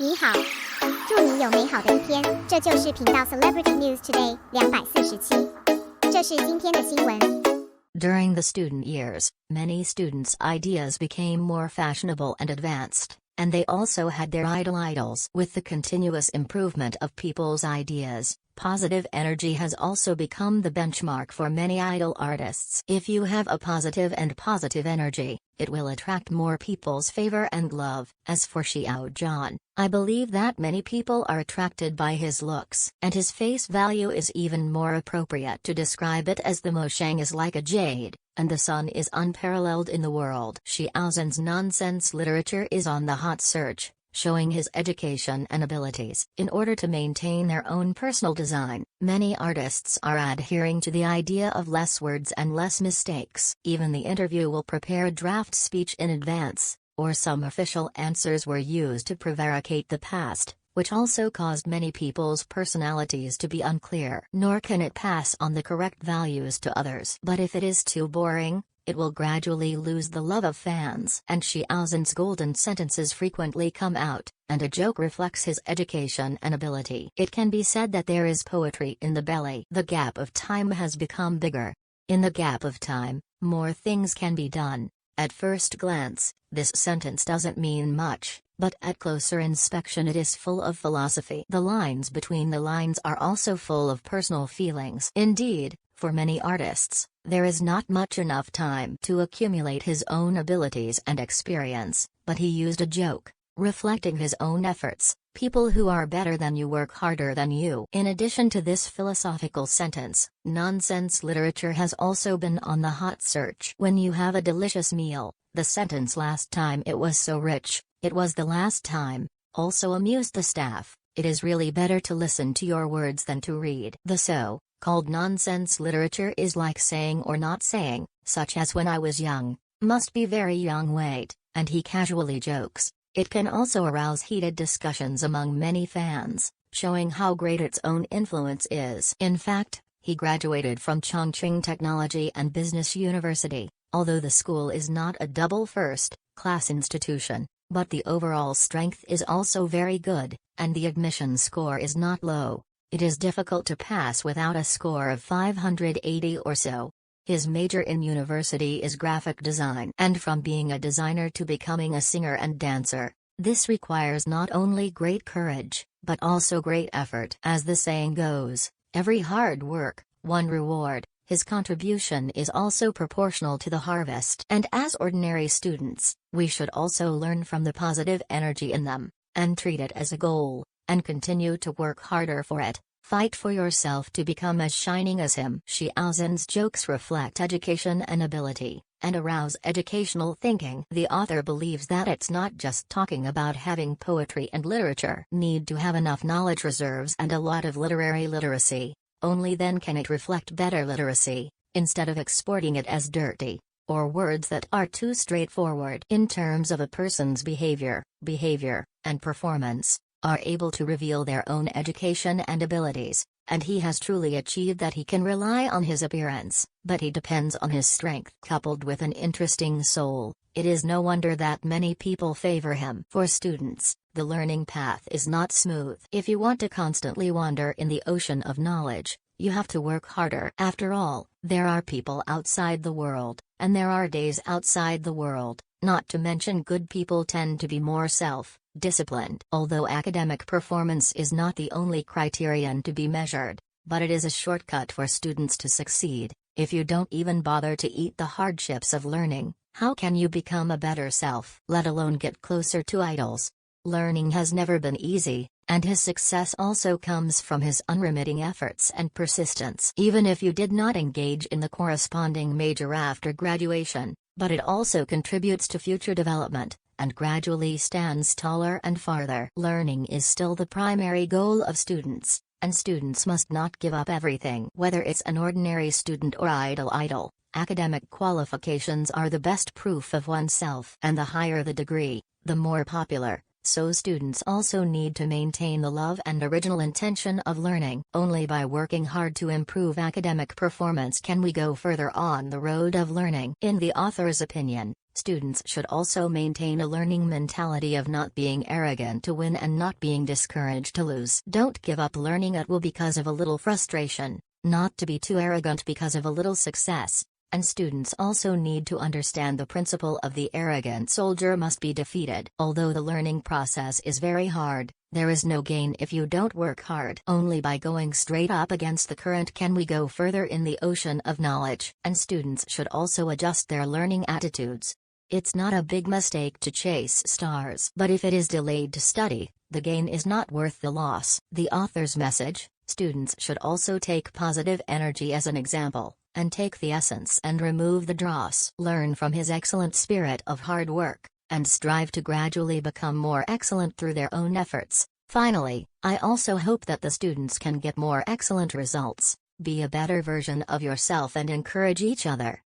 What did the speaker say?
你好，祝你有美好的一天。这就是频道 Celebrity News Today 247。这是今天的新闻。During the student years, many students' ideas became more fashionable and advanced, and they also had their idols. With the continuous improvement of people's ideas, positive energy has also become the benchmark for many idol artists. If you have a positive energy, it will attract more people's favor and love. As for Xiao Zhan, I believe that many people are attracted by his looks, and his face value is even more appropriate to describe it, as the Moshang is like a jade, and the sun is unparalleled in the world. Xiao Zhan's nonsense literature is on the hot search, showing his education and abilities. In order to maintain their own personal design, many artists are adhering to the idea of less words and less mistakes. Even the interview will prepare a draft speech in advance, or some official answers were used to prevaricate the past, which also caused many people's personalities to be unclear. Nor can it pass on the correct values to others. But if it is too boring, it will gradually lose the love of fans. And Xiao Zhan's golden sentences frequently come out, and a joke reflects his education and ability. It can be said that there is poetry in the belly. The gap of time has become bigger. In the gap of time, more things can be done. At first glance, this sentence doesn't mean much, but at closer inspection it is full of philosophy. The lines between the lines are also full of personal feelings. Indeed, for many artists, there is not much enough time to accumulate his own abilities and experience, but he used a joke, reflecting his own efforts. People who are better than you work harder than you. In addition to this philosophical sentence, nonsense literature has also been on the hot search. When you have a delicious meal, the sentence "last time it was so rich, it was the last time," also amused the staff. It is really better to listen to your words than to read. The so-called nonsense literature is like saying or not saying, such as "when I was young, must be very young, wait," and he casually jokes. It can also arouse heated discussions among many fans, showing how great its own influence is. In fact, he graduated from Chongqing Technology and Business University, although the school is not a double first-class institution, but the overall strength is also very good, and the admission score is not low. It is difficult to pass without a score of 580 or so. His major in university is graphic design. And from being a designer to becoming a singer and dancer, this requires not only great courage, but also great effort. As the saying goes, every hard work, one reward. His contribution is also proportional to the harvest. And as ordinary students, we should also learn from the positive energy in them, and treat it as a goal, and continue to work harder for it. Fight for yourself to become as shining as him. Xiao Zhan's jokes reflect education and ability, and arouse educational thinking. The author believes that it's not just talking about having poetry and literature. Need to have enough knowledge reserves and a lot of literary literacy. Only then can it reflect better literacy, instead of exporting it as dirty, or words that are too straightforward. In terms of a person's behavior, and performance, are able to reveal their own education and abilities, and he has truly achieved that. He can rely on his appearance, but he depends on his strength. Coupled with an interesting soul, it is no wonder that many people favor him. For students, the learning path is not smooth. If you want to constantly wander in the ocean of knowledge, you have to work harder. After all, there are people outside the world, and there are days outside the world. Not to mention good people tend to be more self-disciplined. Although academic performance is not the only criterion to be measured, but it is a shortcut for students to succeed. If you don't even bother to eat the hardships of learning, how can you become a better self, let alone get closer to idols? Learning has never been easy, and his success also comes from his unremitting efforts and persistence. Even if you did not engage in the corresponding major after graduation, but it also contributes to future development, and gradually stands taller and farther. Learning is still the primary goal of students, and students must not give up everything. Whether it's an ordinary student or idol, academic qualifications are the best proof of oneself. And the higher the degree, the more popular, So students also need to maintain the love and original intention of learning. Only by working hard to improve academic performance can we go further on the road of learning. In the author's opinion, students should also maintain a learning mentality of not being arrogant to win and not being discouraged to lose. Don't give up learning at will because of a little frustration, not to be too arrogant because of a little success. And students also need to understand the principle of the arrogant soldier must be defeated. Although the learning process is very hard, there is no gain if you don't work hard. Only by going straight up against the current can we go further in the ocean of knowledge. And students should also adjust their learning attitudes. It's not a big mistake to chase stars, but if it is delayed to study, the gain is not worth the loss. The author's message: students should also take positive energy as an example, and take the essence and remove the dross. Learn from his excellent spirit of hard work, and strive to gradually become more excellent through their own efforts. Finally, I also hope that the students can get more excellent results, be a better version of yourself and encourage each other.